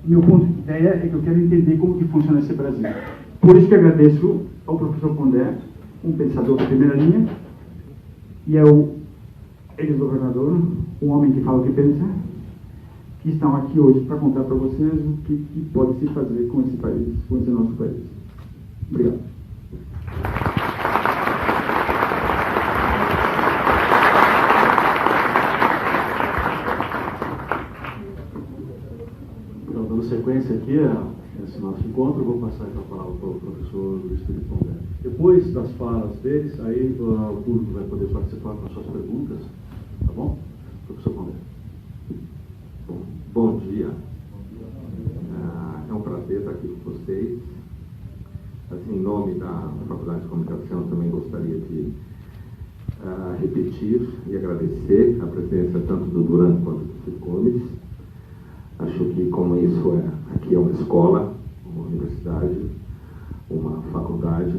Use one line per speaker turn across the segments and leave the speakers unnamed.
meu ponto de ideia é que eu quero entender como que funciona esse Brasil. Por isso que agradeço ao professor Pondé, um pensador de primeira linha, e ao ex-governador, um homem que fala o que pensa, que estão aqui hoje para contar para vocês o que pode se fazer com esse país, com esse nosso país. Obrigado.
Então, dando sequência aqui a esse nosso encontro, eu vou passar então a palavra para o professor Luiz Felipe Pondé. Depois das falas deles, aí o público vai poder participar com as suas perguntas, tá bom? Professor Pondé.
Bom dia. É um prazer estar aqui com vocês. Assim, em nome da Faculdade de Comunicação, também gostaria de repetir e agradecer a presença tanto do Duran quanto do Ciro Gomes. Acho que, como isso aqui é uma escola, uma universidade, uma faculdade,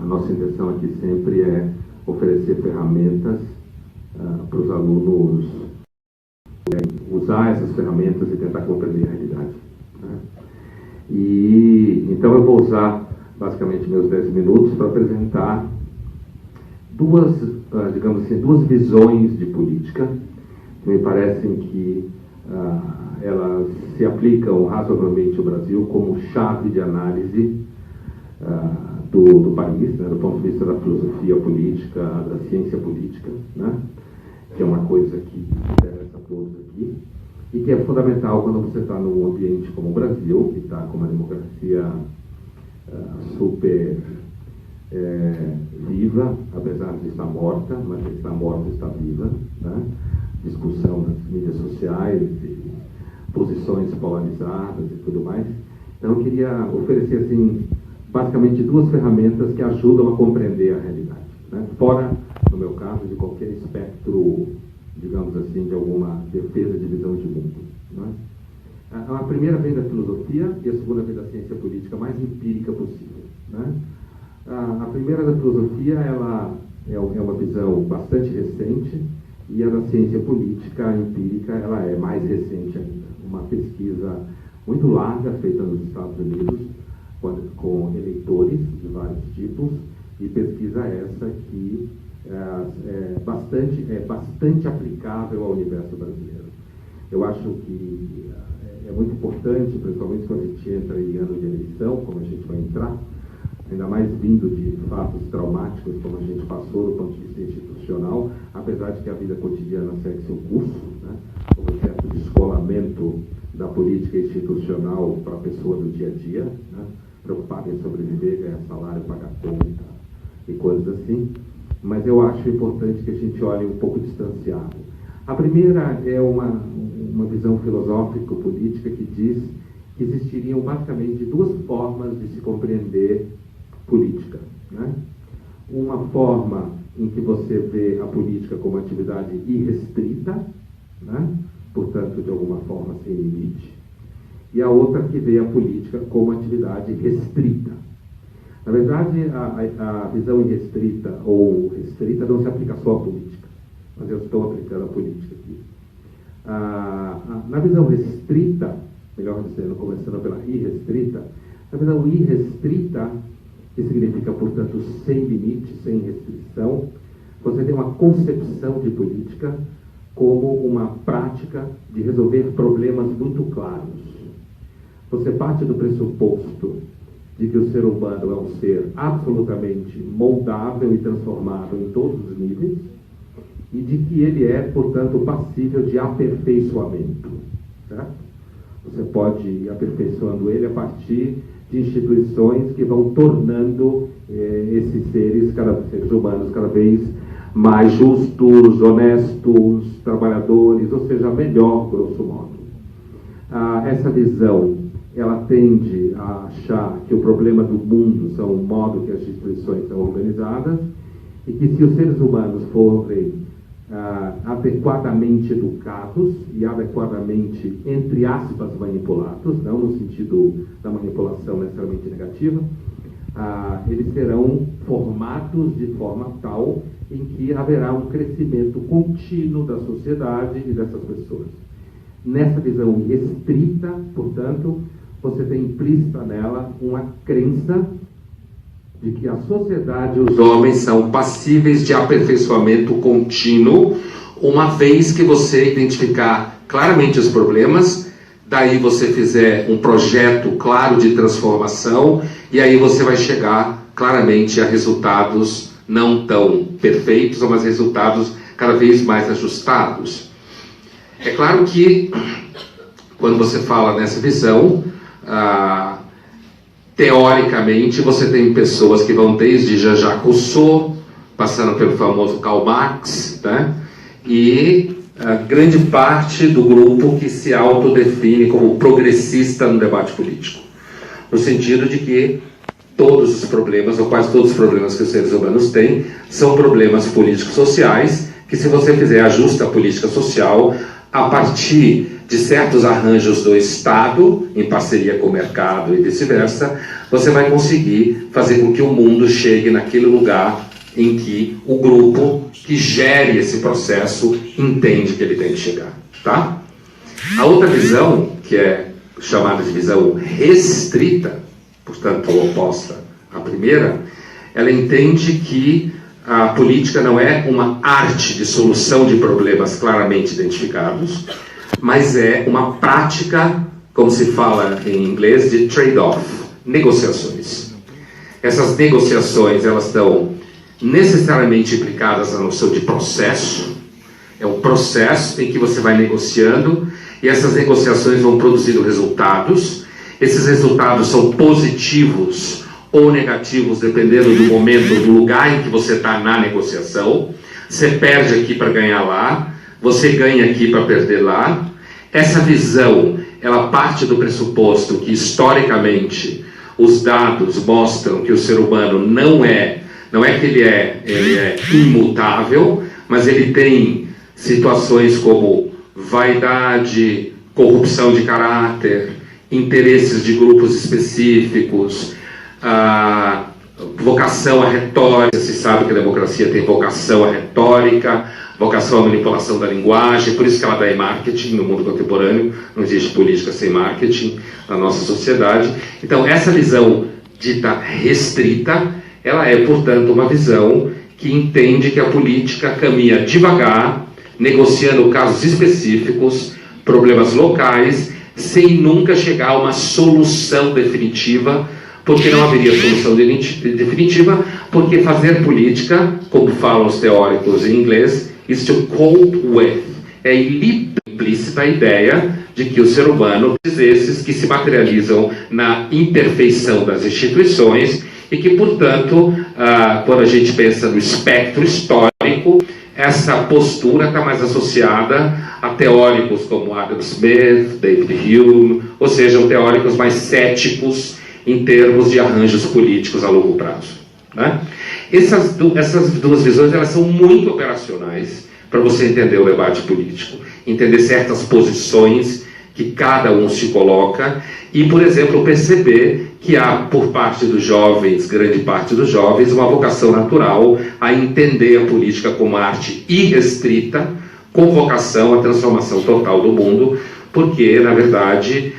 a nossa intenção aqui sempre é oferecer ferramentas para os alunos usar essas ferramentas e tentar compreender a realidade. Né? E então eu vou usar basicamente meus 10 minutos para apresentar duas visões de política que me parecem que elas se aplicam razoavelmente ao Brasil como chave de análise do país, né, do ponto de vista da filosofia política, da ciência política, né, que é uma coisa que interessa a todos aqui e que é fundamental quando você está num ambiente como o Brasil, que está com uma democracia super viva, apesar de estar morta, mas que está morta está viva, né? Discussão nas mídias sociais, e posições polarizadas e tudo mais. Então eu queria oferecer assim, basicamente duas ferramentas que ajudam a compreender a realidade, né? Fora, no meu caso, de qualquer espectro, digamos assim, de alguma defesa de visão de mundo, né? A primeira vem da filosofia e a segunda vem da ciência política mais empírica possível, né? A primeira da filosofia, ela é uma visão bastante recente, e a da ciência política empírica, ela é mais recente ainda. Uma pesquisa muito larga, feita nos Estados Unidos, com eleitores de vários tipos, e pesquisa essa que é bastante aplicável ao universo brasileiro. Eu acho que é muito importante, principalmente quando a gente entra em ano de eleição, como a gente vai entrar, ainda mais vindo de fatos traumáticos como a gente passou do ponto de vista institucional, apesar de que a vida cotidiana segue seu curso, né? O certo descolamento da política institucional para a pessoa do dia a dia, né? Preocupada em sobreviver, ganhar salário, pagar conta e coisas assim. Mas eu acho importante que a gente olhe um pouco distanciado. A primeira é uma visão filosófico-política que diz que existiriam basicamente duas formas de se compreender política, né? Uma forma em que você vê a política como atividade irrestrita, né? Portanto, de alguma forma sem limite, e a outra que vê a política como atividade restrita. Na verdade, a visão irrestrita ou restrita não se aplica só à política, mas eu estou aplicando a política aqui. Na visão restrita, melhor dizendo, começando pela irrestrita, a visão irrestrita, que significa, portanto, sem limite, sem restrição, você tem uma concepção de política como uma prática de resolver problemas muito claros. Você parte do pressuposto de que o ser humano é um ser absolutamente moldável e transformável em todos os níveis, e de que ele é, portanto, passível de aperfeiçoamento, certo? Você pode ir aperfeiçoando ele a partir de instituições que vão tornando esses seres humanos cada vez mais justos, honestos, trabalhadores, ou seja, melhor, grosso modo. Essa visão, ela tende a achar que o problema do mundo são o modo que as instituições são organizadas, e que se os seres humanos forem adequadamente educados e adequadamente, entre aspas, manipulados, não no sentido da manipulação necessariamente negativa, eles serão formados de forma tal em que haverá um crescimento contínuo da sociedade e dessas pessoas. Nessa visão restrita, portanto, você tem implícita nela uma crença de que a sociedade e os homens são passíveis de aperfeiçoamento contínuo, uma vez que você identificar claramente os problemas, daí você fizer um projeto claro de transformação, e aí você vai chegar claramente a resultados não tão perfeitos, mas resultados cada vez mais ajustados. É claro que, quando você fala nessa visão, teoricamente, você tem pessoas que vão desde Jean-Jacques Rousseau, passando pelo famoso Karl Marx, né? E grande parte do grupo que se autodefine como progressista no debate político, no sentido de que todos os problemas, ou quase todos os problemas que os seres humanos têm, são problemas políticos sociais, que se você fizer a justa política social, a partir de certos arranjos do Estado, em parceria com o mercado e vice-versa, você vai conseguir fazer com que o mundo chegue naquele lugar em que o grupo que gere esse processo entende que ele tem que chegar, tá? A outra visão, que é chamada de visão restrita, portanto oposta à primeira, ela entende que a política não é uma arte de solução de problemas claramente identificados, mas é uma prática, como se fala em inglês, de trade-off, negociações. Essas negociações, elas estão necessariamente implicadas na noção de processo. É um processo em que você vai negociando, e essas negociações vão produzindo resultados. Esses resultados são positivos ou negativos, dependendo do momento, do lugar em que você está na negociação. Você perde aqui para ganhar lá, você ganha aqui para perder lá. Essa visão, ela parte do pressuposto que, historicamente, os dados mostram que o ser humano não é que ele é imutável, mas ele tem situações como vaidade, corrupção de caráter, interesses de grupos específicos, vocação à retórica. Se sabe que a democracia tem vocação à retórica, vocação à manipulação da linguagem, por isso que ela dá em marketing no mundo contemporâneo. Não existe política sem marketing na nossa sociedade. Então, essa visão dita restrita, ela é, portanto, uma visão que entende que a política caminha devagar, negociando casos específicos, problemas locais, sem nunca chegar a uma solução definitiva, porque não haveria solução definitiva, porque fazer política, como falam os teóricos em inglês, is to cope with. É implícita a ideia de que o ser humano, esses que se materializam na imperfeição das instituições, e que, portanto, quando a gente pensa no espectro histórico, essa postura está mais associada a teóricos como Adam Smith, David Hume, ou seja, teóricos mais céticos em termos de arranjos políticos a longo prazo, né? Essas duas visões, elas são muito operacionais para você entender o debate político, entender certas posições que cada um se coloca e, por exemplo, perceber que há, por parte dos jovens, grande parte dos jovens, uma vocação natural a entender a política como arte irrestrita, com vocação à transformação total do mundo, porque, na verdade,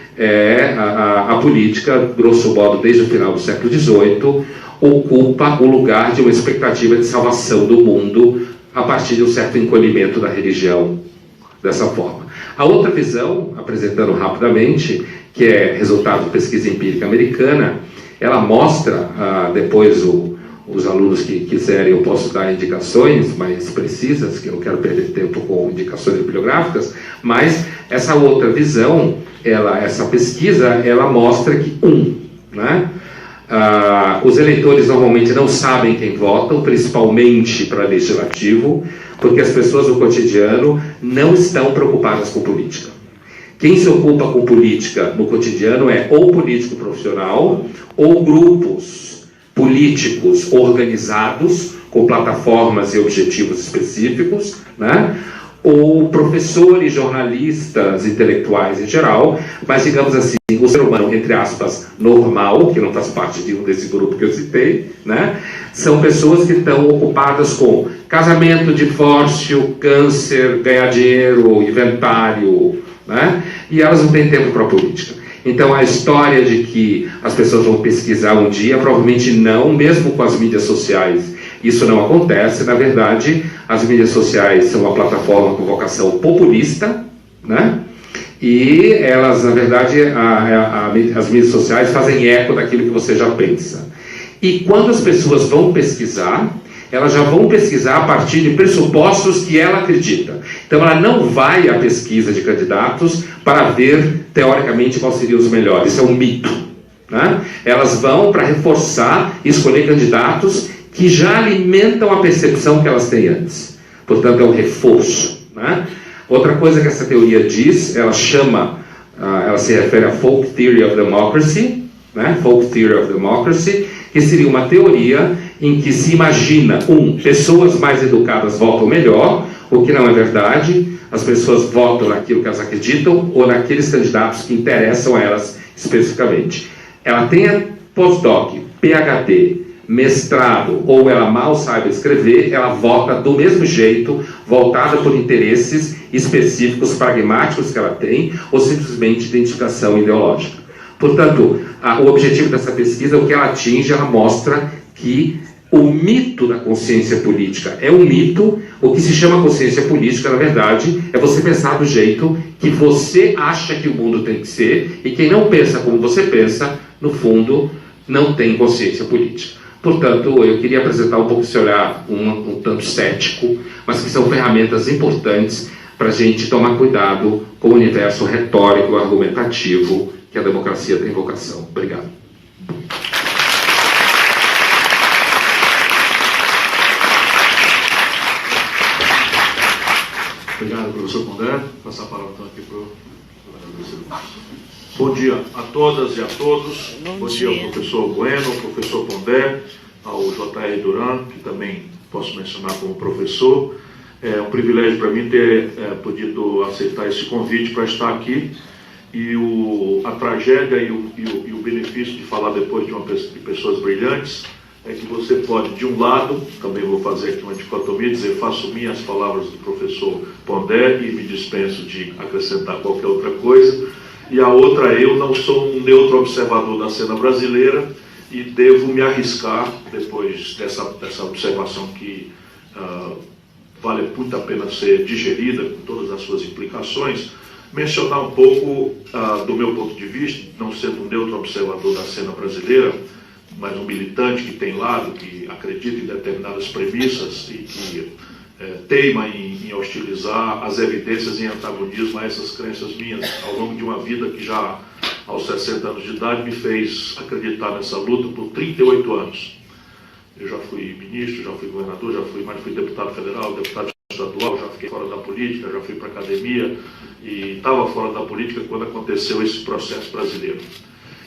a política, grosso modo, desde o final do século XVIII, ocupa o lugar de uma expectativa de salvação do mundo a partir de um certo encolhimento da religião, dessa forma. A outra visão, apresentando rapidamente, que é resultado de pesquisa empírica americana, ela mostra, depois os alunos que quiserem, eu posso dar indicações mais precisas, que eu não quero perder tempo com indicações bibliográficas, mas essa outra visão, essa pesquisa, ela mostra que, né, os eleitores normalmente não sabem quem votam, principalmente para legislativo, porque as pessoas no cotidiano não estão preocupadas com política. Quem se ocupa com política no cotidiano é ou político profissional ou grupos políticos organizados com plataformas e objetivos específicos, né? Ou professores, jornalistas, intelectuais em geral, mas, digamos assim, o ser humano, entre aspas, normal, que não faz parte de desse grupo que eu citei, né? São pessoas que estão ocupadas com casamento, divórcio, câncer, ganhar dinheiro, inventário, né? E elas não têm tempo para a política. Então a história de que as pessoas vão pesquisar um dia, provavelmente não, mesmo com as mídias sociais. Isso não acontece. Na verdade, as mídias sociais são uma plataforma com vocação populista, né? E elas, na verdade, as mídias sociais fazem eco daquilo que você já pensa. E quando as pessoas vão pesquisar, elas já vão pesquisar a partir de pressupostos que ela acredita. Então ela não vai à pesquisa de candidatos para ver, teoricamente, quais seriam os melhores. Isso é um mito, né? Elas vão para reforçar e escolher candidatos que já alimentam a percepção que elas têm antes. Portanto, é um reforço, né? Outra coisa que essa teoria diz, ela se refere a Folk Theory of Democracy, né? Folk Theory of Democracy, que seria uma teoria em que se imagina, pessoas mais educadas votam melhor, o que não é verdade. As pessoas votam naquilo que elas acreditam ou naqueles candidatos que interessam a elas especificamente. Ela tenha postdoc, PhD, mestrado, ou ela mal saiba escrever, ela vota do mesmo jeito, voltada por interesses específicos, pragmáticos que ela tem, ou simplesmente identificação ideológica. Portanto, o objetivo dessa pesquisa, o que ela atinge, ela mostra que o mito da consciência política é um mito. O que se chama consciência política, na verdade, é você pensar do jeito que você acha que o mundo tem que ser, e quem não pensa como você pensa, no fundo, não tem consciência política. Portanto, eu queria apresentar um pouco esse olhar um tanto cético, mas que são ferramentas importantes para a gente tomar cuidado com o universo retórico, argumentativo, que a democracia tem vocação. Obrigado.
Obrigado, professor Pondé. Vou passar a palavra então aqui para o governador. Bom dia a todas e a todos. Bom dia ao professor Bueno, ao professor Pondé, ao J.R. Duran, que também posso mencionar como professor. É um privilégio para mim ter podido aceitar esse convite para estar aqui. E a tragédia e o benefício de falar depois de pessoas brilhantes é que você pode, de um lado, também vou fazer aqui uma dicotomia, dizer, faço minhas palavras do professor Pondé e me dispenso de acrescentar qualquer outra coisa, e a outra, eu não sou um neutro observador da cena brasileira e devo me arriscar, depois dessa observação que vale muito a pena ser digerida, com todas as suas implicações, mencionar um pouco do meu ponto de vista, não sendo um neutro observador da cena brasileira, mas um militante que tem lado, que acredita em determinadas premissas e que teima em hostilizar as evidências em antagonismo a essas crenças minhas, ao longo de uma vida que já aos 60 anos de idade me fez acreditar nessa luta por 38 anos. Eu já fui ministro, já fui governador, já fui deputado federal, deputado estadual, já fiquei fora da política, já fui para a academia e estava fora da política quando aconteceu esse processo brasileiro.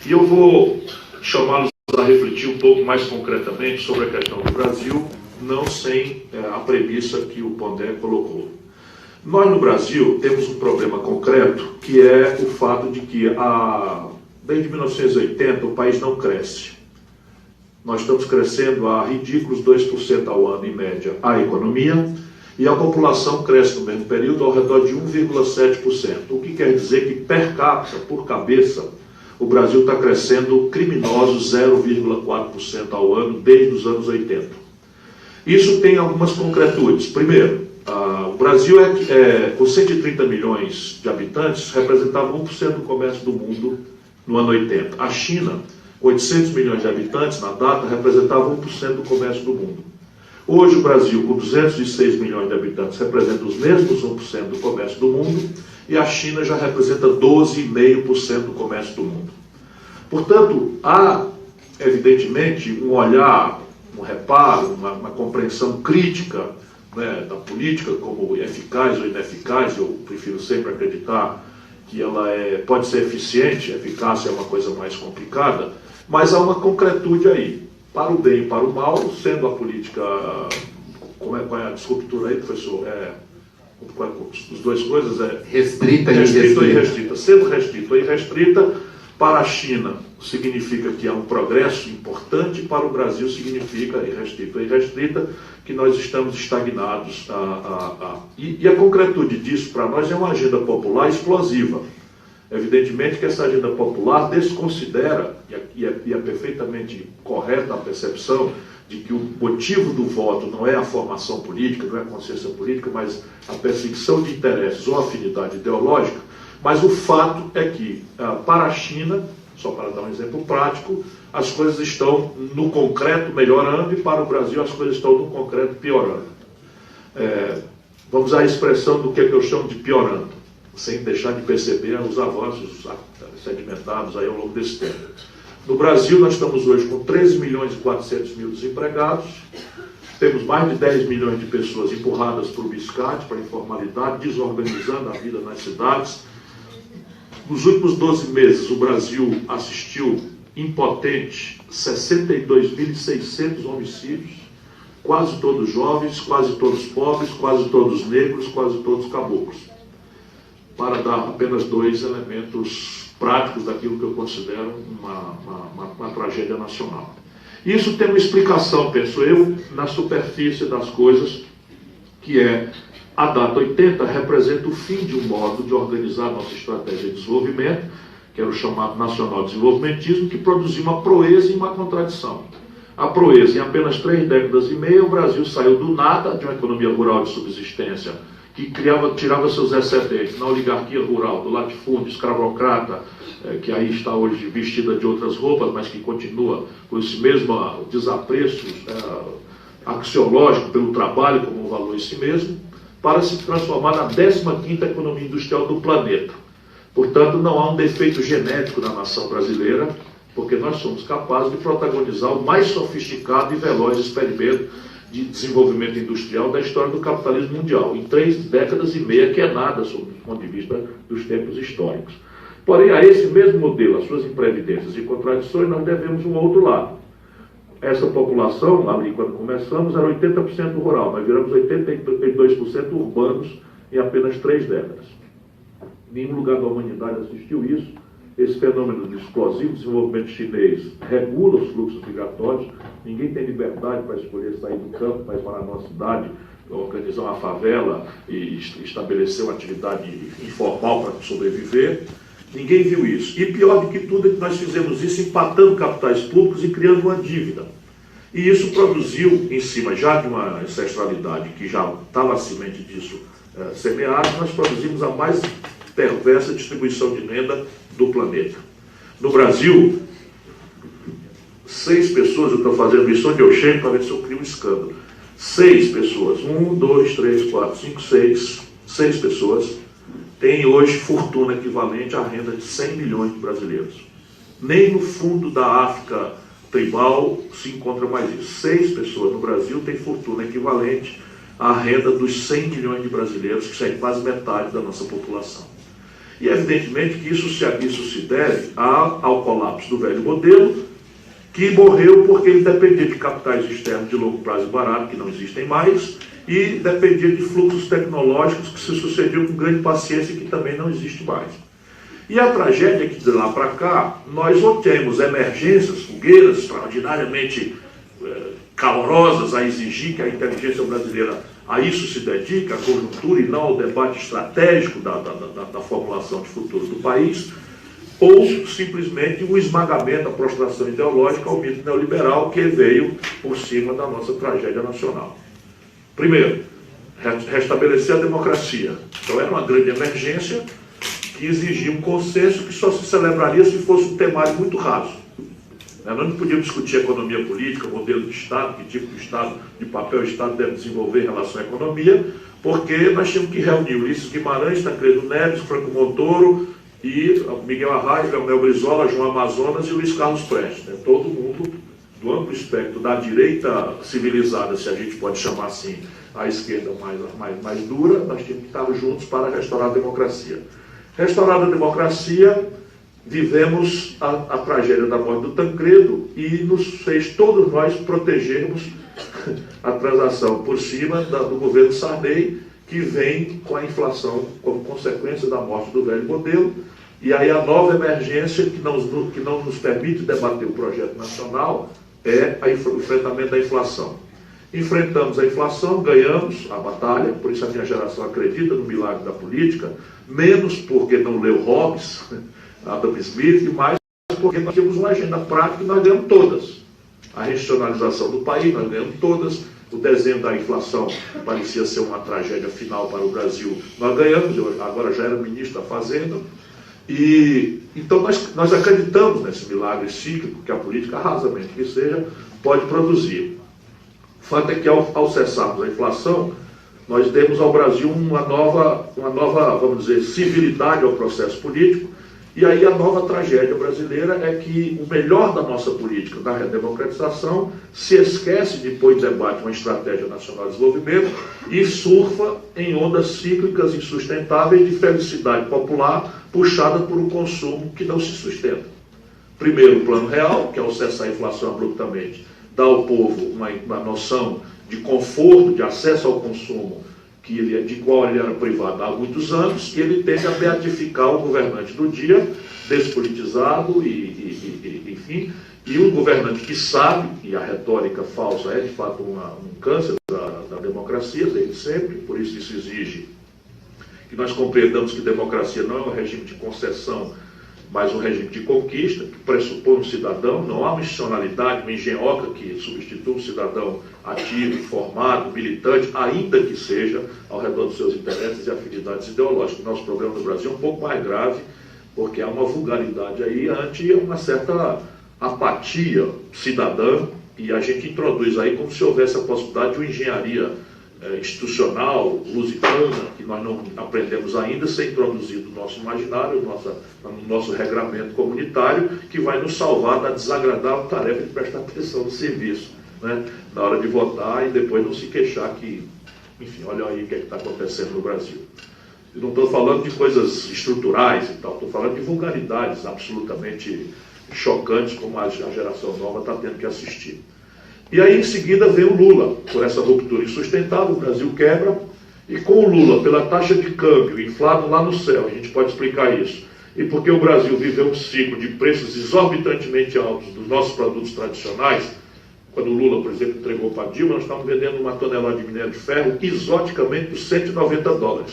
E eu vou chamá-los a refletir um pouco mais concretamente sobre a questão do Brasil, não sem a premissa que o Pondé colocou. Nós no Brasil temos um problema concreto, que é o fato de que desde 1980 o país não cresce. Nós estamos crescendo a ridículos 2% ao ano em média a economia, e a população cresce no mesmo período ao redor de 1,7%, o que quer dizer que per capita, por cabeça, o Brasil está crescendo criminosos 0,4% ao ano desde os anos 80. Isso tem algumas concretudes. Primeiro, o Brasil, com 130 milhões de habitantes, representava 1% do comércio do mundo no ano 80. A China, com 800 milhões de habitantes na data, representava 1% do comércio do mundo. Hoje o Brasil, com 206 milhões de habitantes, representa os mesmos 1% do comércio do mundo, e a China já representa 12,5% do comércio do mundo. Portanto, há, evidentemente, um olhar, um reparo, uma compreensão crítica, né, da política como eficaz ou ineficaz. Eu prefiro sempre acreditar que ela pode ser eficiente, eficácia é uma coisa mais complicada, mas há uma concretude aí, para o bem e para o mal, sendo a política, qual é a disruptura aí, professor? As duas coisas
restrita
e restrita. Sendo restrita e restrita, Para a China significa que há um progresso importante, para o Brasil significa, irrestrita, que nós estamos estagnados. E a concretude disso para nós é uma agenda popular explosiva. Evidentemente que essa agenda popular desconsidera, e é perfeitamente correta a percepção de que o motivo do voto não é a formação política, não é a consciência política, mas a perseguição de interesses ou afinidade ideológica. Mas o fato é que, para a China, só para dar um exemplo prático, as coisas estão no concreto melhorando e para o Brasil as coisas estão no concreto piorando. Vamos à expressão do que eu chamo de piorando, sem deixar de perceber os avanços sedimentados aí ao longo desse tempo. No Brasil, nós estamos hoje com 13 milhões e 400 mil desempregados, temos mais de 10 milhões de pessoas empurradas para o biscate, para a informalidade, desorganizando a vida nas cidades. Nos últimos 12 meses, o Brasil assistiu, impotente, 62.600 homicídios, quase todos jovens, quase todos pobres, quase todos negros, quase todos caboclos. Para dar apenas 2 elementos práticos daquilo que eu considero uma tragédia nacional. Isso tem uma explicação, penso eu, na superfície das coisas, que é a data 80 representa o fim de um modo de organizar nossa estratégia de desenvolvimento, que era o chamado nacional desenvolvimentismo, que produzia uma proeza e uma contradição. A proeza, em apenas 3 décadas e meia, o Brasil saiu do nada, de uma economia rural de subsistência, que tirava seus excedentes na oligarquia rural, do latifúndio escravocrata, que aí está hoje vestida de outras roupas, mas que continua com esse mesmo desapreço axiológico pelo trabalho como um valor em si mesmo, para se transformar na 15ª economia industrial do planeta. Portanto, não há um defeito genético na nação brasileira, porque nós somos capazes de protagonizar o mais sofisticado e veloz experimento de desenvolvimento industrial da história do capitalismo mundial, em 3 décadas e meia, que é nada sob o ponto de vista dos tempos históricos. Porém, a esse mesmo modelo, as suas imprevidências e contradições, nós devemos um outro lado. Essa população, ali quando começamos, era 80% rural, nós viramos 82% urbanos em apenas 3 décadas. Nenhum lugar da humanidade assistiu isso. Esse fenômeno de explosivo desenvolvimento chinês regula os fluxos migratórios. Ninguém tem liberdade para escolher sair do campo, para ir para a nossa cidade, organizar uma favela e estabelecer uma atividade informal para sobreviver. Ninguém viu isso. E pior do que tudo é que nós fizemos isso empatando capitais públicos e criando uma dívida. E isso produziu, em cima já de uma ancestralidade que já estava a semente disso semeada, nós produzimos a mais perversa distribuição de renda do planeta. No Brasil, 6 pessoas, eu estou fazendo isso onde eu chego para ver se eu crio um escândalo. 6 pessoas, 1, 2, 3, 4, 5, 6 pessoas têm hoje fortuna equivalente à renda de 100 milhões de brasileiros. Nem no fundo da África tribal se encontra mais isso. 6 pessoas no Brasil têm fortuna equivalente à renda dos 100 milhões de brasileiros, que é quase metade da nossa população. E evidentemente que isso se deve ao colapso do velho modelo, que morreu porque ele dependia de capitais externos de longo prazo e barato, que não existem mais, e dependia de fluxos tecnológicos que se sucediam com grande paciência e que também não existe mais. E a tragédia é que de lá para cá, nós ou temos emergências, fogueiras extraordinariamente calorosas a exigir que a inteligência brasileira a isso se dedique, à conjuntura e não ao debate estratégico da formulação de futuro do país, ou simplesmente um esmagamento, a prostração ideológica ao mito neoliberal que veio por cima da nossa tragédia nacional. Primeiro, restabelecer a democracia. Então era uma grande emergência que exigia um consenso que só se celebraria se fosse um temário muito raso. Nós não podíamos discutir economia política, modelo de Estado, que tipo de Estado, de papel o Estado deve desenvolver em relação à economia, porque nós tínhamos que reunir Ulisses Guimarães, Tancredo Neves, Franco Montoro e Miguel Arraes, Leonel Brizola, João Amazonas e Luiz Carlos Prestes. Todo mundo do amplo espectro da direita civilizada, se a gente pode chamar assim, a esquerda mais dura, nós tínhamos que estar juntos para restaurar a democracia. Restaurada a democracia, vivemos a tragédia da morte do Tancredo e nos fez todos nós protegermos a transação por cima do governo Sarney, que vem com a inflação como consequência da morte do velho modelo, E aí a nova emergência que não nos permite debater o projeto nacional é o enfrentamento da inflação. Enfrentamos a inflação, ganhamos a batalha, por isso a minha geração acredita no milagre da política, menos porque não leu Hobbes, Adam Smith, e mais porque nós tínhamos uma agenda prática e nós ganhamos todas. A regionalização do país, nós ganhamos todas. O desenho da inflação parecia ser uma tragédia final para o Brasil. Nós ganhamos, eu agora já era ministro da Fazenda. E então nós acreditamos nesse milagre cíclico que a política, rasamente que seja, pode produzir. O fato é que ao cessarmos a inflação, nós demos ao Brasil uma nova, vamos dizer, civilidade ao processo político. E aí a nova tragédia brasileira é que o melhor da nossa política, da redemocratização, se esquece de pôr em debate uma estratégia nacional de desenvolvimento e surfa em ondas cíclicas insustentáveis de felicidade popular puxada por um consumo que não se sustenta. Primeiro, o plano real, que é o cessar a inflação abruptamente, dá ao povo uma noção de conforto, de acesso ao consumo, de qual ele era privado há muitos anos, e ele tende a beatificar o governante do dia, despolitizado enfim, e um governante que sabe, e a retórica falsa é de fato um câncer da democracia, desde sempre, por isso exige que nós compreendamos que democracia não é um regime de concessão, mas um regime de conquista, que pressupõe um cidadão, não há uma institucionalidade, uma engenhoca que substitua um cidadão ativo, informado, militante, ainda que seja ao redor dos seus interesses e afinidades ideológicas. Nosso problema no Brasil é um pouco mais grave, porque há uma vulgaridade aí ante uma certa apatia cidadã, e a gente introduz aí como se houvesse a possibilidade de uma engenharia institucional, lusitana, que nós não aprendemos ainda, ser introduzido no nosso imaginário, no nosso regramento comunitário, que vai nos salvar da desagradável tarefa de prestar atenção no serviço, né? Na hora de votar e depois não se queixar que, enfim, olha aí o que está acontecendo no Brasil. Eu não estou falando de coisas estruturais e tal, estou falando de vulgaridades absolutamente chocantes, como a geração nova está tendo que assistir. E aí, em seguida, vem o Lula, por essa ruptura insustentável, o Brasil quebra, e com o Lula, pela taxa de câmbio inflado lá no céu, a gente pode explicar isso, e porque o Brasil viveu um ciclo de preços exorbitantemente altos dos nossos produtos tradicionais. Quando o Lula, por exemplo, entregou para a Dilma, nós estávamos vendendo uma tonelada de minério de ferro exoticamente por $190.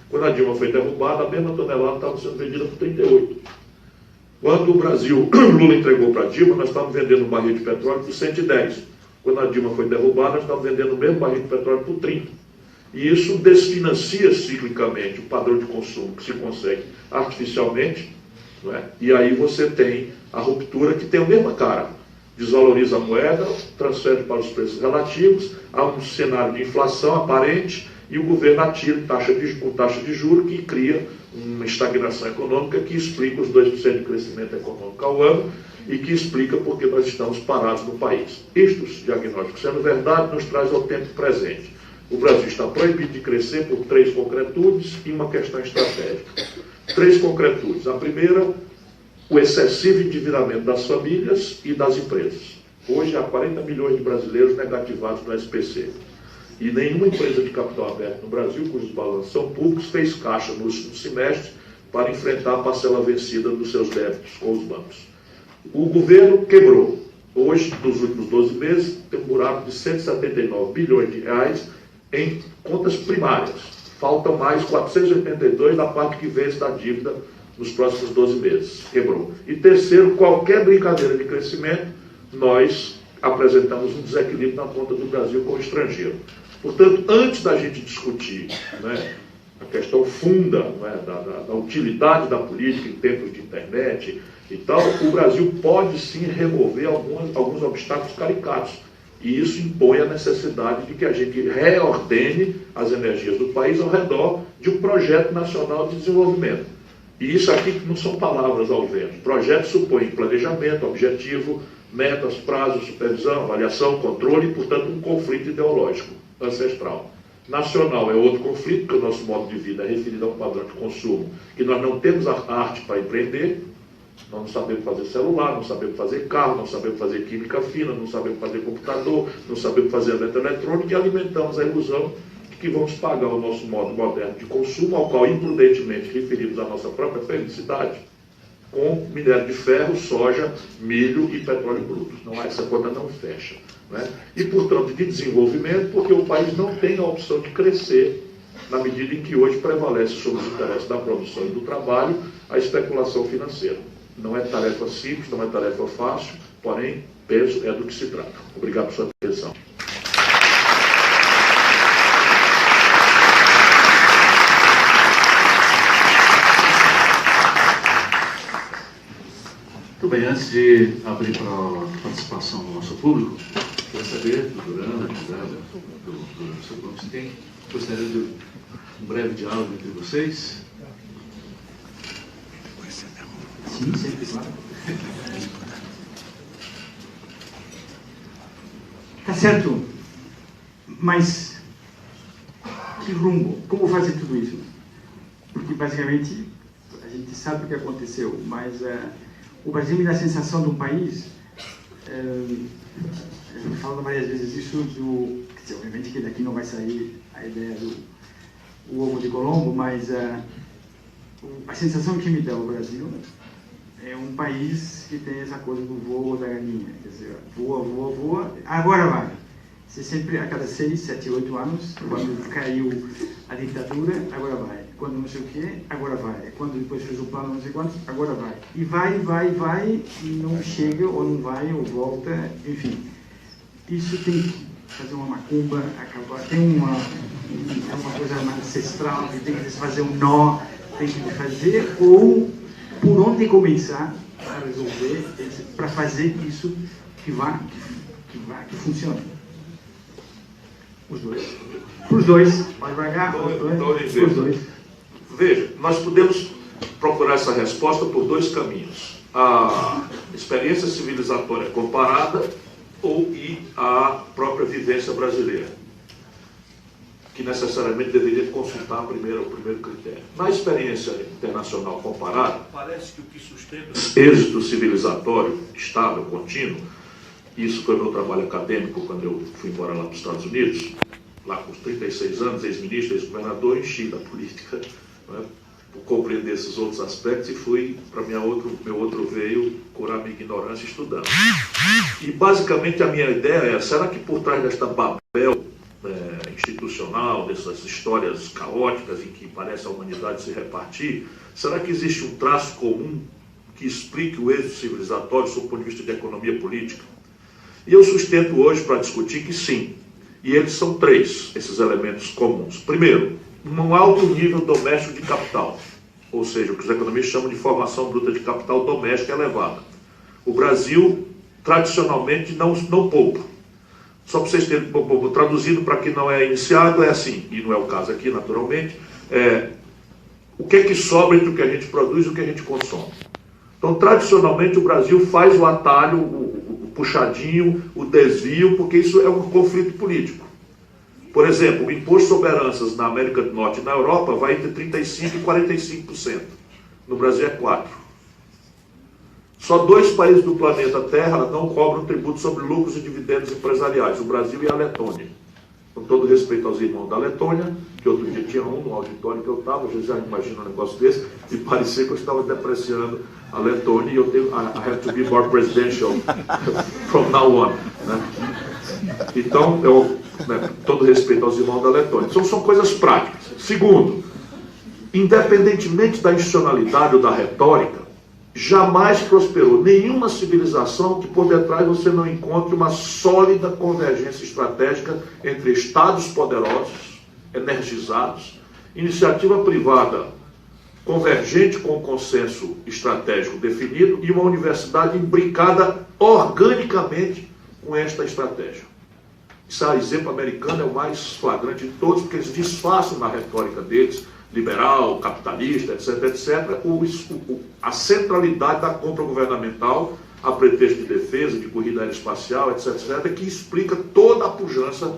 Quando a Dilma foi derrubada, a mesma tonelada estava sendo vendida por 38. Quando o Lula entregou para a Dilma, nós estávamos vendendo um barril de petróleo por 110. Quando a Dilma foi derrubada, nós estávamos vendendo o mesmo barril de petróleo por 30. E isso desfinancia ciclicamente o padrão de consumo que se consegue artificialmente, não é? E aí você tem a ruptura que tem a mesma cara. Desvaloriza a moeda, transfere para os preços relativos, há um cenário de inflação aparente e o governo atira taxa de juros que cria uma estagnação econômica que explica os 2% de crescimento econômico ao ano e que explica porque nós estamos parados no país. Estes diagnósticos, sendo verdade, nos traz ao tempo presente. O Brasil está proibido de crescer por 3 concretudes e uma questão estratégica. 3 concretudes. A primeira, o excessivo endividamento das famílias e das empresas. Hoje há 40 milhões de brasileiros negativados no SPC. E nenhuma empresa de capital aberto no Brasil, cujos balanços são públicos, fez caixa no último semestre para enfrentar a parcela vencida dos seus débitos com os bancos. O governo quebrou. Hoje, nos últimos 12 meses, tem um buraco de 179 bilhões de reais em contas primárias. Faltam mais 482 da parte que vence da dívida nos próximos 12 meses. Quebrou. E terceiro, qualquer brincadeira de crescimento, nós apresentamos um desequilíbrio na conta do Brasil com o estrangeiro. Portanto, antes da gente discutir, né, a questão funda, né, da utilidade da política em tempos de internet e tal, o Brasil pode sim remover alguns obstáculos caricatos. E isso impõe a necessidade de que a gente reordene as energias do país ao redor de um projeto nacional de desenvolvimento. E isso aqui não são palavras ao vento. Projeto supõe planejamento, objetivo, metas, prazos, supervisão, avaliação, controle e, portanto, um conflito ideológico ancestral. Nacional é outro conflito, porque o nosso modo de vida é referido a um padrão de consumo, que nós não temos a arte para empreender, nós não sabemos fazer celular, não sabemos fazer carro, não sabemos fazer química fina, não sabemos fazer computador, não sabemos fazer eletroeletrônica e alimentamos a ilusão de que vamos pagar o nosso modo moderno de consumo, ao qual imprudentemente referimos a nossa própria felicidade, com minério de ferro, soja, milho e petróleo bruto. Não, essa conta não fecha. Né? E, portanto, de desenvolvimento, porque o país não tem a opção de crescer na medida em que hoje prevalece sobre os interesses da produção e do trabalho a especulação financeira. Não é tarefa simples, não é tarefa fácil, porém, penso, é do que se trata. Obrigado por sua atenção.
Muito bem, antes de abrir para a participação do nosso público, quero saber do Durão, do seu grupo, se tem, gostaria de um breve diálogo entre vocês. Sim, sempre, claro.
Tá certo, mas que rumo? Como fazer tudo isso? Porque, basicamente, a gente sabe o que aconteceu, mas o Brasil me dá a sensação de um país, eu falo várias vezes isso, quer dizer, obviamente que daqui não vai sair a ideia do ovo de Colombo, mas a sensação que me dá o Brasil é um país que tem essa coisa do voo da galinha, quer dizer, voa, voa, voa, agora vai. Você sempre, a cada 6, 7, 8 anos, quando caiu a ditadura, agora vai. Quando não sei o quê, agora vai. Quando depois fez o plano não sei quantos, agora vai. E vai, e não chega, ou não vai, ou volta, enfim. Isso tem que fazer uma macumba, acabar. Tem uma coisa ancestral, que tem que fazer um nó, tem que fazer, ou por onde começar a resolver, para fazer isso que funcione. Os dois. Os dois. Vai devagar, os dois.
Veja, nós podemos procurar essa resposta por dois caminhos. A experiência civilizatória comparada ou a própria vivência brasileira, que necessariamente deveria consultar o primeiro critério. Na experiência internacional comparada, parece que o que sustenta o êxito civilizatório estável, contínuo, isso foi meu trabalho acadêmico quando eu fui embora lá para os Estados Unidos, lá com 36 anos, ex-ministro, ex-governador, enchi da política, né, por compreender esses outros aspectos, e fui para meu outro veio curar minha ignorância estudando. E basicamente a minha ideia é, será que por trás desta Babel institucional, dessas histórias caóticas em que parece a humanidade se repartir, será que existe um traço comum que explique o êxito civilizatório sob o ponto de vista de economia política? E eu sustento hoje para discutir que sim. E eles são três, esses elementos comuns. Primeiro, um alto nível doméstico de capital, ou seja, o que os economistas chamam de formação bruta de capital doméstica elevada. O Brasil, tradicionalmente, não poupa. Só para vocês terem, traduzido para quem não é iniciado, é assim, e não é o caso aqui, naturalmente, o que é que sobra entre o que a gente produz e o que a gente consome. Então, tradicionalmente, o Brasil faz o atalho, o puxadinho, o desvio, porque isso é um conflito político. Por exemplo, o imposto sobre heranças na América do Norte e na Europa vai entre 35% e 45%. No Brasil é 4%. Só 2 países do planeta Terra não cobram tributo sobre lucros e dividendos empresariais, o Brasil e a Letônia. Com todo respeito aos irmãos da Letônia, que outro dia tinha no auditório que eu estava, às vezes já imagino um negócio desse, e parecia que eu estava depreciando a Letônia, e eu tenho, I have to be more presidential from now on. Né? Então, todo respeito aos irmãos da Letônia. Então, são coisas práticas. Segundo, independentemente da institucionalidade ou da retórica, jamais prosperou nenhuma civilização que por detrás você não encontre uma sólida convergência estratégica entre estados poderosos, energizados, iniciativa privada convergente com o consenso estratégico definido e uma universidade imbricada organicamente com esta estratégia. Esse exemplo americano é o mais flagrante de todos, porque eles disfarçam na retórica deles, liberal, capitalista, etc., a centralidade da compra governamental a pretexto de defesa, de corrida aeroespacial, etc., que explica toda a pujança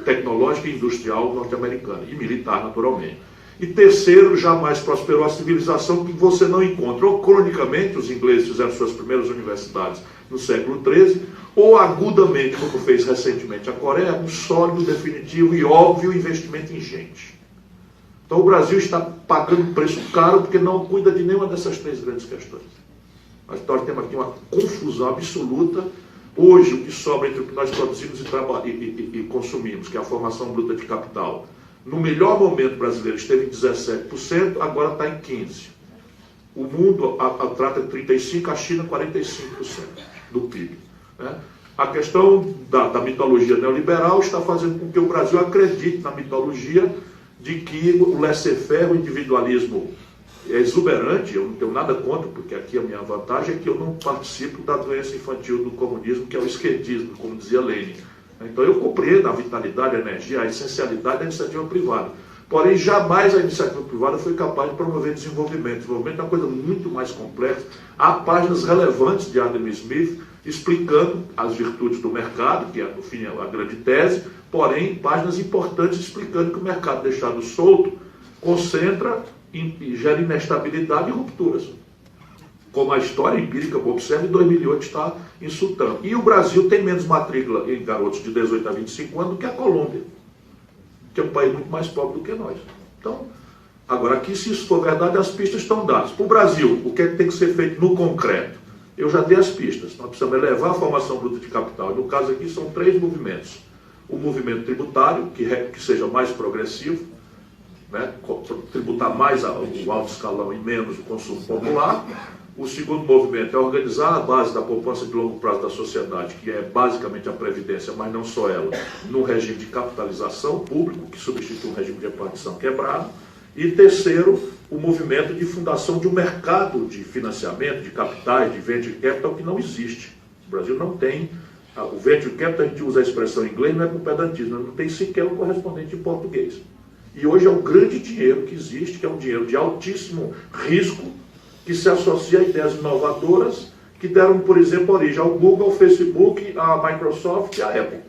tecnológica e industrial norte-americana, e militar, naturalmente. E terceiro, jamais prosperou a civilização que você não encontra, ou cronicamente, os ingleses fizeram suas primeiras universidades no século XIII, ou agudamente, como fez recentemente a Coreia, um sólido, definitivo e óbvio investimento em gente. Então o Brasil está pagando um preço caro porque não cuida de nenhuma dessas três grandes questões. Nós temos aqui uma confusão absoluta. Hoje, o que sobra entre o que nós produzimos e consumimos, que é a formação bruta de capital, no melhor momento brasileiro esteve em 17%, agora está em 15%. O mundo trata de 35%, a China 45% do PIB. Né? A questão da mitologia neoliberal está fazendo com que o Brasil acredite na mitologia de que o laissez-faire, o individualismo é exuberante. Eu não tenho nada contra, porque aqui a minha vantagem é que eu não participo da doença infantil do comunismo, que é o esquerdismo, como dizia Lenin. Então eu compreendo a vitalidade, a energia, a essencialidade da iniciativa privada. Porém, jamais a iniciativa privada foi capaz de promover desenvolvimento. Desenvolvimento é uma coisa muito mais complexa. Há páginas relevantes de Adam Smith explicando as virtudes do mercado, que é, no fim, a grande tese, porém, páginas importantes explicando que o mercado deixado solto concentra e gera inestabilidade e rupturas. Como a história empírica, observa, em 2008 está insultando. E o Brasil tem menos matrícula em garotos de 18 a 25 anos do que a Colômbia, que é um país muito mais pobre do que nós. Então, agora aqui, se isso for verdade, as pistas estão dadas. Para o Brasil, o que é que tem que ser feito no concreto? Eu já dei as pistas. Nós precisamos elevar a formação bruta de capital. E no caso aqui são três movimentos. O movimento tributário, que seja mais progressivo, né? Tributar mais o alto escalão e menos o consumo popular. O segundo movimento é organizar a base da poupança de longo prazo da sociedade, que é basicamente a Previdência, mas não só ela, num regime de capitalização público, que substitui um regime de repartição quebrado. E terceiro, o movimento de fundação de um mercado de financiamento, de capitais, de venture capital, que não existe. O Brasil não tem. O venture capital, a gente usa a expressão em inglês, não é com pedantismo, não tem sequer um correspondente em português. E hoje é um grande dinheiro que existe, que é um dinheiro de altíssimo risco, que se associa a ideias inovadoras que deram, por exemplo, origem ao Google, ao Facebook, à Microsoft e à Apple.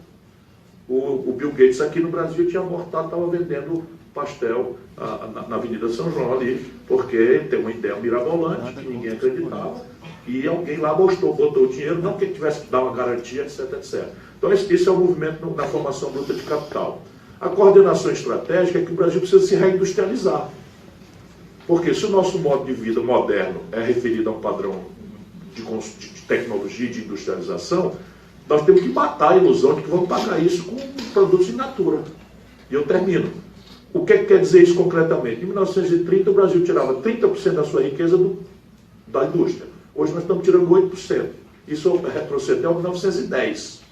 O Bill Gates aqui no Brasil tinha abortado, estava vendendo pastel na Avenida São João ali, porque tem uma ideia mirabolante que ninguém acreditava, e alguém lá botou o dinheiro, não que ele tivesse que dar uma garantia, etc, etc. Então esse é o movimento na formação bruta de capital. A coordenação estratégica é que o Brasil precisa se reindustrializar. Porque se o nosso modo de vida moderno é referido a um padrão de tecnologia e de industrialização, nós temos que matar a ilusão de que vamos pagar isso com produtos in natura. E eu termino. O que quer dizer isso concretamente? Em 1930, o Brasil tirava 30% da sua riqueza da indústria. Hoje nós estamos tirando 8%. Isso retrocedeu em 1910.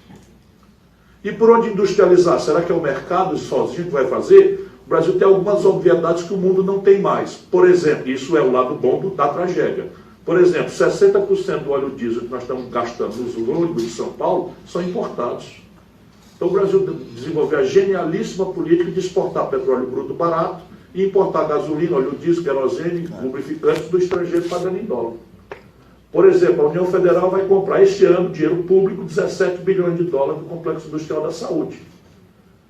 E por onde industrializar? Será que é o mercado sozinho que vai fazer? O Brasil tem algumas obviedades que o mundo não tem mais. Por exemplo, isso é o lado bom da tragédia. Por exemplo, 60% do óleo diesel que nós estamos gastando nos ônibus de São Paulo são importados. Então o Brasil desenvolveu a genialíssima política de exportar petróleo bruto barato e importar gasolina, óleo diesel, querosene, lubrificantes do estrangeiro pagando em dólar. Por exemplo, a União Federal vai comprar este ano, dinheiro público, 17 bilhões de dólares do Complexo Industrial da Saúde.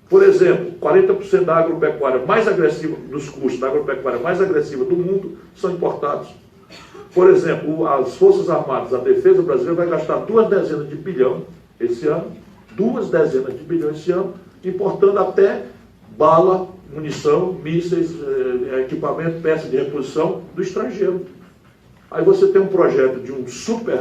Por exemplo, 40% da agropecuária mais agressiva, dos custos da agropecuária mais agressiva do mundo são importados. Por exemplo, as Forças Armadas, a defesa brasileira vai gastar 2 dezenas de bilhão esse ano, 2 dezenas de bilhões esse ano, importando até bala, munição, mísseis, equipamento, peças de reposição do estrangeiro. Aí você tem um projeto de um super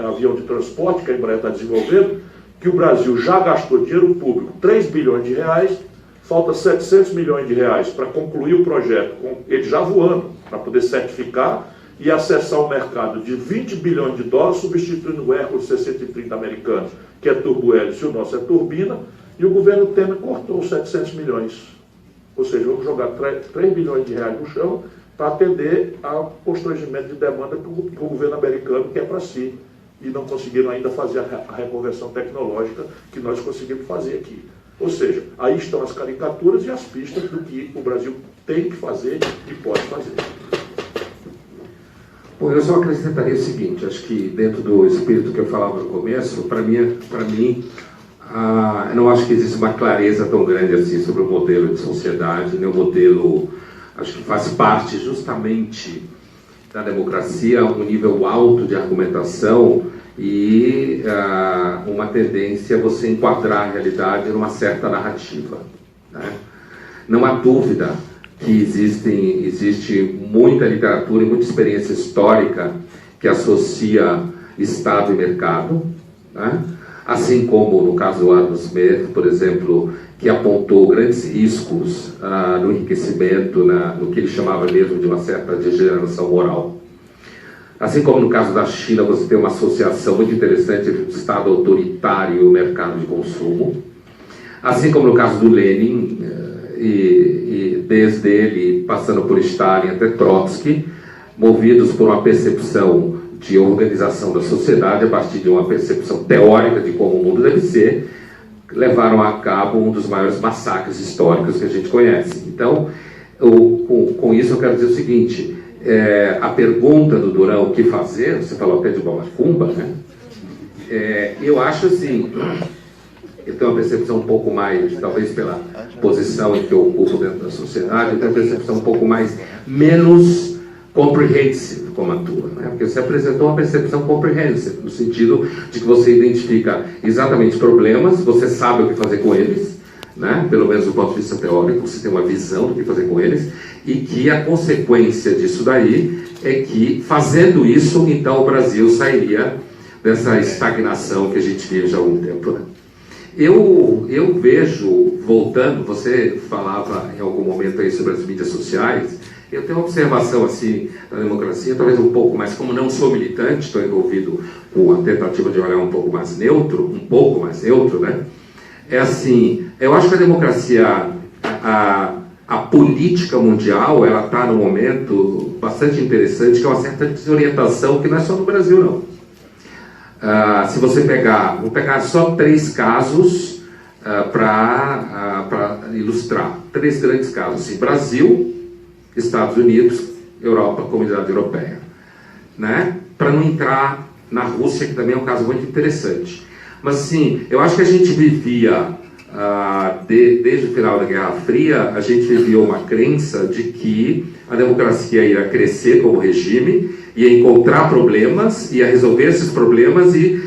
avião de transporte que a Embraer está desenvolvendo, que o Brasil já gastou dinheiro público, 3 bilhões de reais, falta 700 milhões de reais para concluir o projeto, com ele já voando, para poder certificar e acessar o mercado de 20 bilhões de dólares, substituindo o Hércules 630 americano, que é turbohélice, e o nosso é turbina, e o governo Temer cortou 700 milhões. Ou seja, vamos jogar 3 bilhões de reais no chão para atender ao constrangimento de demanda que o governo americano quer para si. E não conseguiram ainda fazer a reconversão tecnológica que nós conseguimos fazer aqui. Ou seja, aí estão as caricaturas e as pistas do que o Brasil tem que fazer e pode fazer.
Bom, eu só acrescentaria o seguinte, acho que dentro do espírito que eu falava no começo, para mim, eu não acho que existe uma clareza tão grande assim sobre o modelo de sociedade, nem o modelo, acho que faz parte justamente da democracia, um nível alto de argumentação e uma tendência a você enquadrar a realidade numa certa narrativa, né? Não há dúvida que existe muita literatura e muita experiência histórica que associa Estado e mercado, né? Assim como no caso do Adam Smith, por exemplo, que apontou grandes riscos no enriquecimento, no que ele chamava mesmo de uma certa degeneração moral. Assim como no caso da China, você tem uma associação muito interessante entre o Estado autoritário e o mercado de consumo. Assim como no caso do Lenin, e desde ele, passando por Stalin até Trotsky, movidos por uma percepção de organização da sociedade a partir de uma percepção teórica de como o mundo deve ser, levaram a cabo um dos maiores massacres históricos que a gente conhece. Então, com isso eu quero dizer o seguinte, a pergunta do Durão, o que fazer, você falou até de Bomba, né? Eu acho assim, eu tenho uma percepção um pouco mais, talvez pela posição em que eu ocupo dentro da sociedade, eu tenho uma percepção um pouco menos comprehensive como a tua, né? Porque você apresentou uma percepção comprehensive, no sentido de que você identifica exatamente problemas, você sabe o que fazer com eles, né? Pelo menos do ponto de vista teórico, você tem uma visão do que fazer com eles, e que a consequência disso daí é que, fazendo isso, então o Brasil sairia dessa estagnação que a gente vive já há algum tempo, né? Eu vejo, voltando, você falava em algum momento aí sobre as mídias sociais, eu tenho uma observação assim da democracia, talvez um pouco mais, como não sou militante, estou envolvido com a tentativa de olhar um pouco mais neutro, né? É assim, eu acho que a democracia, a política mundial, ela está num momento bastante interessante, que é uma certa desorientação, que não é só no Brasil, não. Se você vou pegar só 3 casos para ilustrar. 3 grandes casos, assim, Brasil, Estados Unidos, Europa, Comunidade Europeia, né? Para não entrar na Rússia, que também é um caso muito interessante. Mas, assim, eu acho que a gente vivia, desde o final da Guerra Fria, a gente vivia uma crença de que a democracia ia crescer como regime, ia encontrar problemas, ia resolver esses problemas e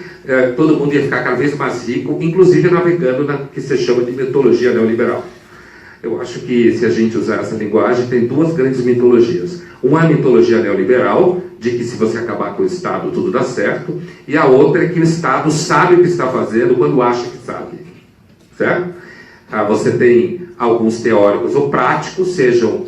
todo mundo ia ficar cada vez mais rico, inclusive navegando na que se chama de mitologia neoliberal. Eu acho que, se a gente usar essa linguagem, tem 2 grandes mitologias. Uma é a mitologia neoliberal, de que se você acabar com o Estado tudo dá certo, e a outra é que o Estado sabe o que está fazendo quando acha que sabe. Certo? Você tem alguns teóricos ou práticos, sejam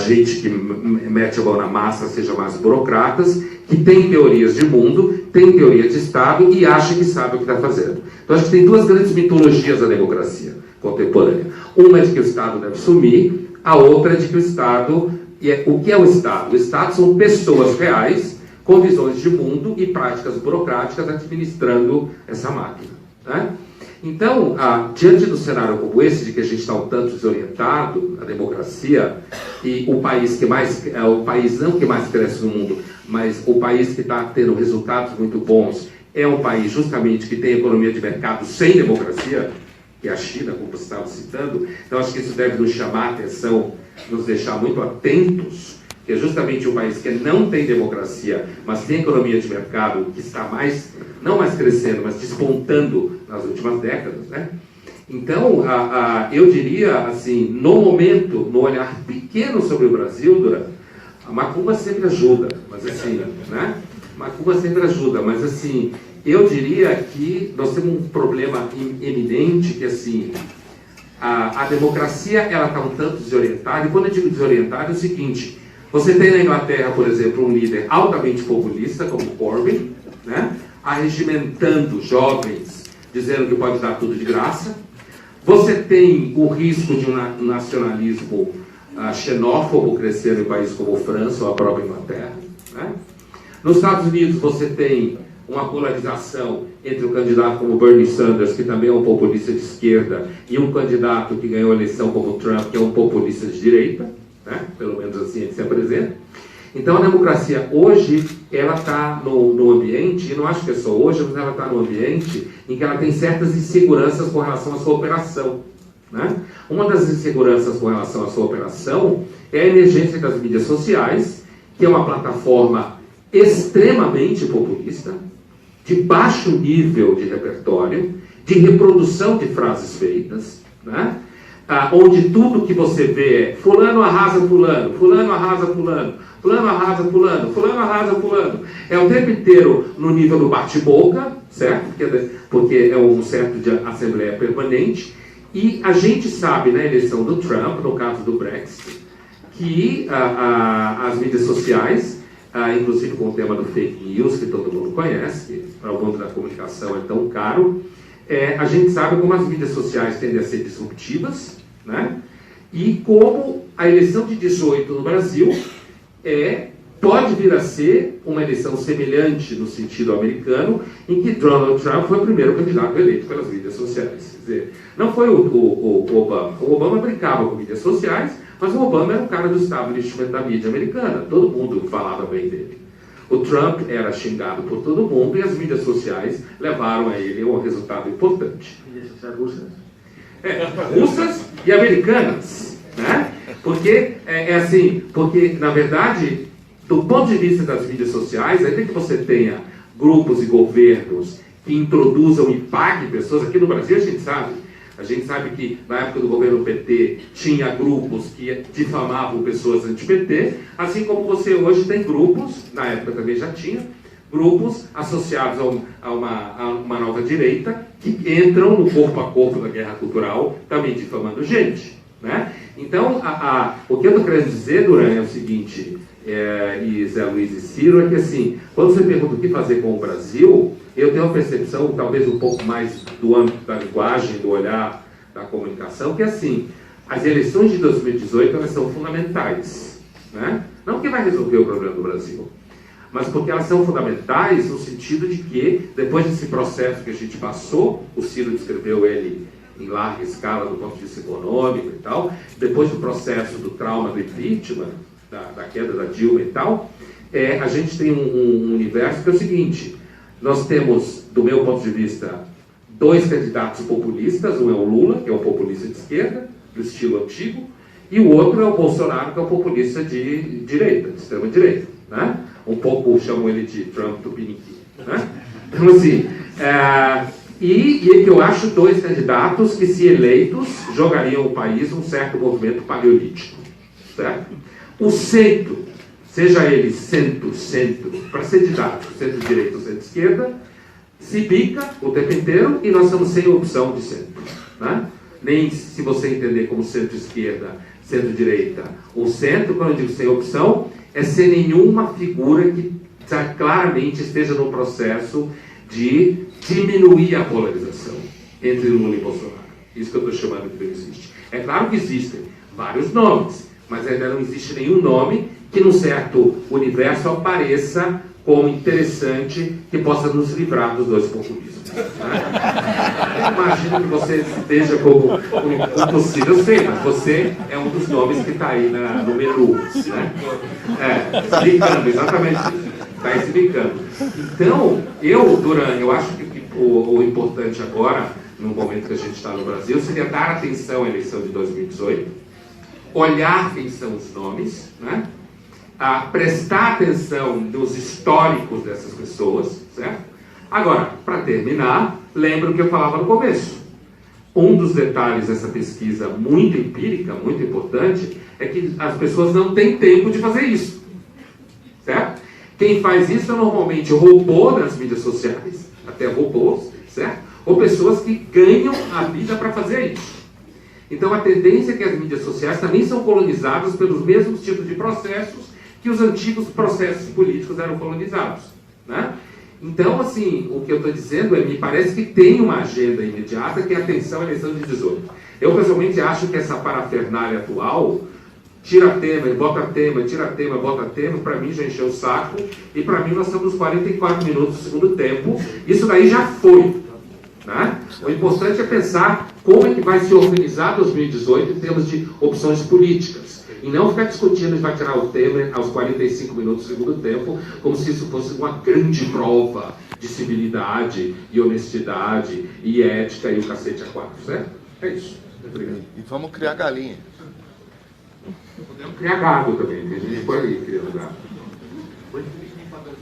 gente que mete a mão na massa, sejam mais burocratas, que tem teorias de mundo, tem teoria de Estado e acha que sabe o que está fazendo. Então, acho que tem 2 grandes mitologias da democracia contemporânea. Uma é de que o Estado deve sumir, a outra é de que o Estado... O que é o Estado? O Estado são pessoas reais, com visões de mundo e práticas burocráticas administrando essa máquina, né? Então, diante do cenário como esse, de que a gente está um tanto desorientado, a democracia, e o país que mais, o país não que mais cresce no mundo, mas o país que está tendo resultados muito bons, é um país justamente que tem economia de mercado sem democracia, que é a China, como você estava citando. Então, acho que isso deve nos chamar a atenção, nos deixar muito atentos, que é justamente um país que não tem democracia, mas tem economia de mercado, que está não mais crescendo, mas despontando nas últimas décadas, né? Então, eu diria, assim, no momento, no olhar pequeno sobre o Brasil, Durão, a macumba sempre ajuda, mas assim, né? Macumba sempre ajuda, mas assim, eu diria que nós temos um problema eminente, que assim, a democracia, ela está um tanto desorientada, e quando eu digo desorientada é o seguinte: você tem na Inglaterra, por exemplo, um líder altamente populista, como Corbyn, né, arregimentando jovens, dizendo que pode dar tudo de graça. Você tem o risco de um nacionalismo xenófobo crescendo em países como França ou a própria Inglaterra, né? Nos Estados Unidos você tem uma polarização entre um candidato como Bernie Sanders, que também é um populista de esquerda, e um candidato que ganhou a eleição como Trump, que é um populista de direita, né? Pelo menos assim ele se apresenta. Então a democracia hoje, ela está no ambiente, e não acho que é só hoje, mas ela está no ambiente em que ela tem certas inseguranças com relação à sua operação, né? Uma das inseguranças com relação à sua operação é a emergência das mídias sociais, que é uma plataforma extremamente populista, de baixo nível de repertório, de reprodução de frases feitas, né? onde tudo que você vê é fulano arrasa fulano, fulano arrasa fulano, fulano arrasa fulano, fulano arrasa fulano. É o tempo inteiro no nível do bate-boca, certo? Porque é um certo de assembleia permanente. E a gente sabe, na eleição do Trump, no caso do Brexit, que as mídias sociais, inclusive com o tema do fake news, que todo mundo conhece, que para o mundo da comunicação é tão caro, a gente sabe como as mídias sociais tendem a ser disruptivas, né? E como a eleição de 18 no Brasil pode vir a ser uma eleição semelhante no sentido americano, em que Donald Trump foi o primeiro candidato eleito pelas mídias sociais. Quer dizer, não foi o Obama. O Obama brincava com mídias sociais, mas o Obama era um cara do establishment da mídia americana. Todo mundo falava bem dele. O Trump era xingado por todo mundo e as mídias sociais levaram a ele um resultado importante.
Mídias sociais russas?
Russas e americanas, né? Porque porque na verdade, do ponto de vista das mídias sociais, ainda que você tenha grupos e governos que introduzam e paguem pessoas, aqui no Brasil a gente sabe que na época do governo PT tinha grupos que difamavam pessoas anti-PT, assim como você hoje tem grupos, na época também já tinha, grupos associados a uma nova direita que entram no corpo a corpo da guerra cultural, também difamando gente, né? Então, o que eu estou querendo dizer, Duran, é o seguinte, e Zé Luiz e Ciro, é que assim, quando você pergunta o que fazer com o Brasil, eu tenho uma percepção talvez um pouco mais do âmbito da linguagem, do olhar da comunicação, que assim, as eleições de 2018 elas são fundamentais, né? Não que vai resolver o problema do Brasil, mas porque elas são fundamentais no sentido de que, depois desse processo que a gente passou, o Ciro descreveu ele em larga escala do ponto de vista econômico e tal, depois do processo do trauma do impeachment, da queda da Dilma e tal, a gente tem um universo que é o seguinte: nós temos, do meu ponto de vista, dois candidatos populistas, um é o Lula, que é um populista de esquerda, do estilo antigo, e o outro é o Bolsonaro, que é um populista de direita, de extrema direita, né? Um pouco chamam ele de Trump Tupiniquim, né? Então, assim, e eu acho dois candidatos que, se eleitos, jogariam o país num certo movimento paleolítico, certo? O centro, seja ele centro, para ser didático, centro-direita ou centro-esquerda, se bica o tempo inteiro e nós estamos sem opção de centro, né? Nem se você entender como centro-esquerda, centro-direita ou centro, quando eu digo sem opção, é sem nenhuma figura que claramente esteja no processo de diminuir a polarização entre Lula e Bolsonaro. Isso que eu estou chamando de não existe. É claro que existem vários nomes, mas ainda não existe nenhum nome que num certo universo apareça como interessante, que possa nos livrar dos dois populismos, né? Eu imagino que você esteja como possível, eu sei, mas você é um dos nomes que está aí no menu, né? Se brincando, exatamente, está aí se brincando. Então, Duran, eu acho que o importante agora, no momento que a gente está no Brasil, seria dar atenção à eleição de 2018, olhar quem são os nomes, né? A prestar atenção nos históricos dessas pessoas, certo? Agora, para terminar, lembra o que eu falava no começo. Um dos detalhes dessa pesquisa muito empírica, muito importante, é que as pessoas não têm tempo de fazer isso, certo? Quem faz isso é normalmente robô nas mídias sociais, até robôs, certo? Ou pessoas que ganham a vida para fazer isso. Então, a tendência é que as mídias sociais também são colonizadas pelos mesmos tipos de processos que os antigos processos políticos eram colonizados, né? Então, assim, o que eu estou dizendo me parece que tem uma agenda imediata, que é a atenção à eleição de 18. Eu, pessoalmente, acho que essa parafernália atual, tira tema, bota tema, tira tema, bota tema, para mim já encheu o saco, e para mim nós estamos nos 44 minutos do segundo tempo, isso daí já foi, né? O importante é pensar como é que vai se organizar 2018 em termos de opções políticas. E não ficar discutindo se vai tirar o Temer aos 45 minutos do segundo tempo, como se isso fosse uma grande prova de civilidade e honestidade e ética e o cacete a quatro, certo? É isso. Obrigado.
E vamos criar galinha.
Podemos criar gado também, que a gente pode criar gado.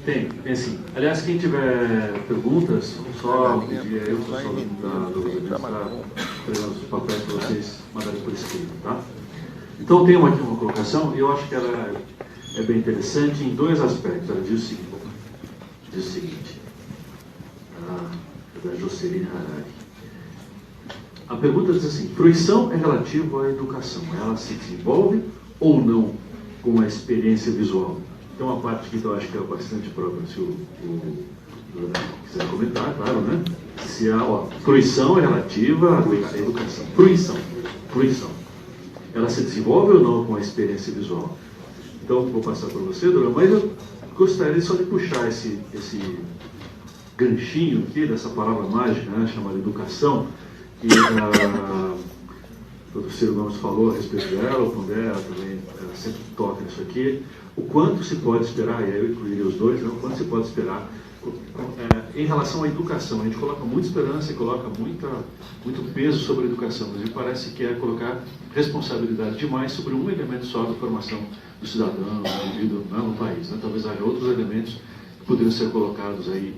Tem sim. Aliás, quem tiver perguntas, só pedir aí o pessoal do governo entregando os papéis para vocês mandarem por escrito, tá? Então, tem aqui uma colocação, e eu acho que ela é bem interessante em dois aspectos. Ela diz o seguinte, da Jocelyn Harari. A pergunta diz assim: fruição é relativa à educação. Ela se desenvolve ou não com a experiência visual? Tem uma parte que eu acho que é bastante própria, se o quiser comentar, claro, né? Se a fruição é relativa à educação. Fruição. Ela se desenvolve ou não com a experiência visual? Então, vou passar para você, Dora, mas eu gostaria só de puxar esse ganchinho aqui, dessa palavra mágica, né, chamada educação, que o professor Gomes falou a respeito dela, o Pondé também sempre toca nisso aqui. O quanto se pode esperar, e aí eu incluiria os dois, né, o quanto se pode esperar em relação à educação. A gente coloca muita esperança e coloca muito peso sobre a educação, mas me parece que é colocar responsabilidade demais sobre um elemento só da formação do cidadão, do indivíduo, né, no país. Né? Talvez haja outros elementos que poderiam ser colocados aí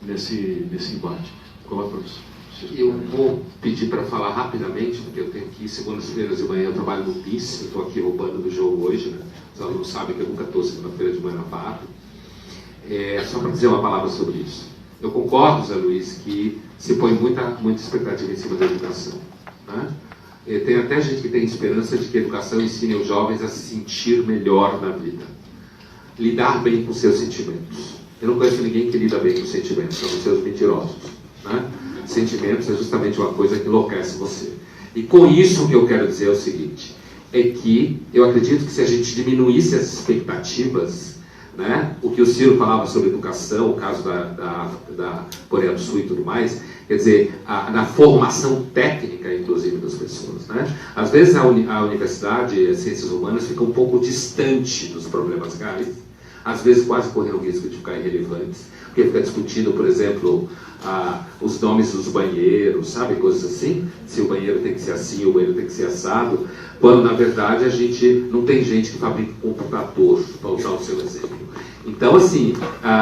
nesse embate. Coloca para você.
Eu vou pedir para falar rapidamente, porque eu tenho que ir segundas-feiras de manhã, eu trabalho no PIS, eu estou aqui roubando do jogo hoje, né? Os alunos sabem que eu nunca estou segunda-feira de manhã na FAP. Só para dizer uma palavra sobre isso. Eu concordo, Zé Luiz, que se põe muita expectativa em cima da educação. Né? Tem até gente que tem esperança de que a educação ensine os jovens a se sentir melhor na vida. Lidar bem com seus sentimentos. Eu não conheço ninguém que lida bem com sentimentos, são os seus mentirosos. Né? Sentimentos é justamente uma coisa que enlouquece você. E com isso o que eu quero dizer é o seguinte, é que eu acredito que se a gente diminuísse as expectativas, né, o que o Ciro falava sobre educação, o caso da Coreia do Sul e tudo mais, quer dizer, na formação técnica, inclusive, das pessoas. Né? Às vezes a universidade, as ciências humanas, fica um pouco distante dos problemas reais, às vezes quase correndo o risco de ficar irrelevantes, porque fica discutindo, por exemplo, os nomes dos banheiros, sabe, coisas assim, se o banheiro tem que ser assim, o banheiro tem que ser assado, quando na verdade a gente não tem gente que fabrica computador, para usar o seu exemplo. Então, assim,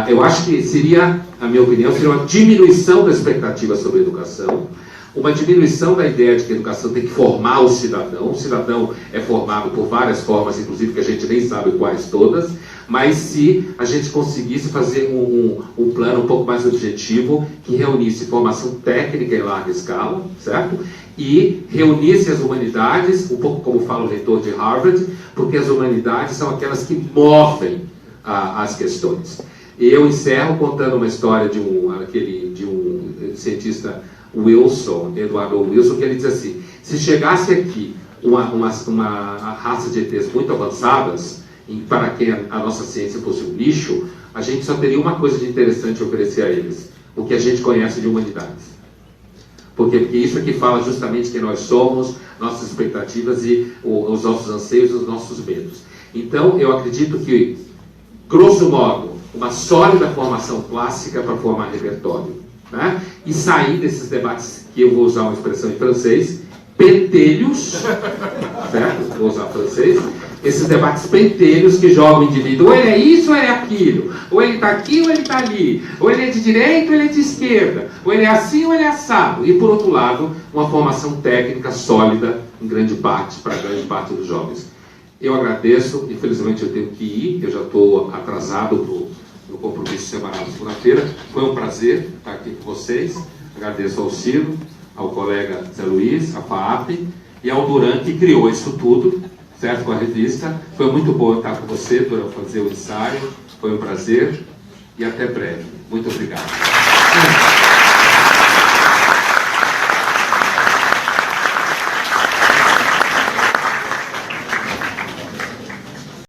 eu acho que seria, a minha opinião, seria uma diminuição da expectativa sobre a educação, uma diminuição da ideia de que a educação tem que formar o cidadão. O cidadão é formado por várias formas, inclusive que a gente nem sabe quais todas, mas se a gente conseguisse fazer um plano um pouco mais objetivo, que reunisse formação técnica em larga escala, certo? E reunisse as humanidades, um pouco como fala o reitor de Harvard, porque as humanidades são aquelas que movem as questões. E eu encerro contando uma história de um cientista Wilson, Eduardo Wilson, que ele diz assim: se chegasse aqui uma raça de ETs muito avançadas, para quem a nossa ciência fosse um lixo, a gente só teria uma coisa de interessante a oferecer a eles: o que a gente conhece de humanidades. Porque isso aqui fala justamente quem nós somos, nossas expectativas e os nossos anseios, os nossos medos. Então, eu acredito que, grosso modo, uma sólida formação clássica para formar repertório. Né? E sair desses debates, que eu vou usar uma expressão em francês, pentelhos, certo? Vou usar francês. Esses debates pentelhos que jogam o indivíduo, ou ele é isso ou ele é aquilo, ou ele está aqui ou ele está ali, ou ele é de direita ou ele é de esquerda, ou ele é assim ou ele é assado. E por outro lado, uma formação técnica sólida em grande parte, para grande parte dos jovens. Eu agradeço, infelizmente eu tenho que ir, eu já estou atrasado no compromisso semanal de segunda-feira. Foi um prazer estar aqui com vocês. Agradeço ao Ciro, ao colega Zé Luiz, à FAAP e ao Duran, que criou isso tudo, certo, com a revista. Foi muito bom estar com você, Duran, fazer o ensaio. Foi um prazer e até breve. Muito obrigado.